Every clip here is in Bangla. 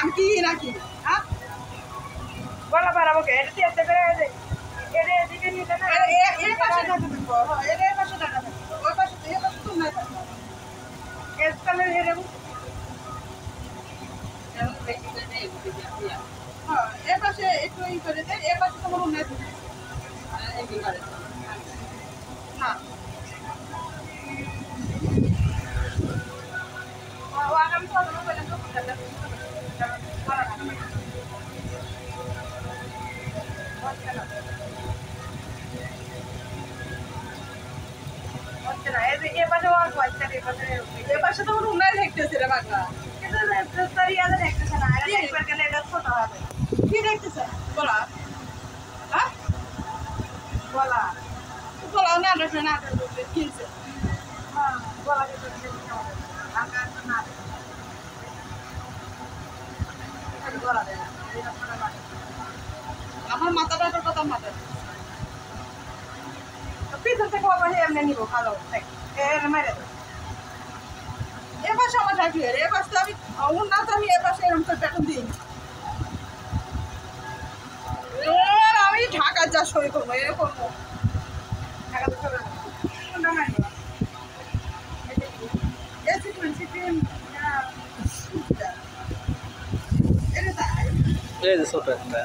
আমি কি নাকি হ্যাঁ বলা পারাবো কে এটা তেতে করে এটা এদিকে নিতে না এই পাশে টাকা থাকবো এই পাশে টাকা থাকবো ওই পাশে এই পাশে তো নাই থাকবো এর তাহলে হেরে হ্যাঁ এই পাশে একটু ই করে দেন এই পাশে তোমার নাই থাকবে না ও আগামী সকালে বলেন তো কোথাটা বলা না হচ্ছে না এ পাশে ওয়ার্ক হচ্ছে এই পাশে তোমার নাই থাকতেছে রে বাগা কিন্তু তার ইয়াদের দেখতেছে না এটা একবার গেলে এটা ছোট হবে কি দেখতেছে বলা হ্যাঁ বলা বলা না না কিনছে হ্যাঁ বলা কিছু আকাশ না বলা দেয় আমার মাথাটা তো কথা মাথা পিছন থেকে বাবা এমনি নিবো ভালো এর মেরে এ পাশে আমার থাকলে এ পাশে আমি না তো আমি এ পাশে এরকম করে পেটন দিই আমি ঢাকা যা সই করবো এ করবো টাকা তো চলে কোনটা মারবো এই যে ছোট একটা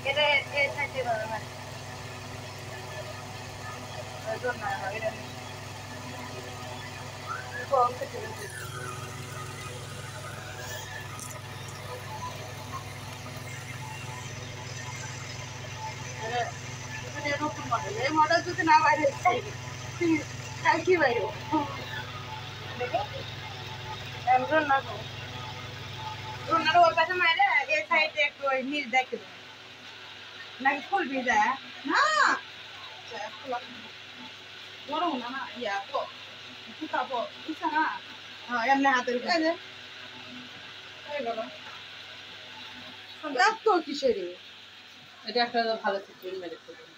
এটা এর সাইডে ধরে মানে ওজন না এটা কম থেকে নতুন মডেল এই মডেল যদি না বাইরে কি বাইরে এমন না তো রোনার ওর পাশে মাইরে এই সাইডে একটু ওই নিচ দেখে নাকি ফুল ভিজা না বড় না না ইয়া ফুটাবো ইচ্ছা না হ্যাঁ এমনি হাতের এই যে এই গেল এত কিসের এটা একটা ভালো চিত্র মেরেছে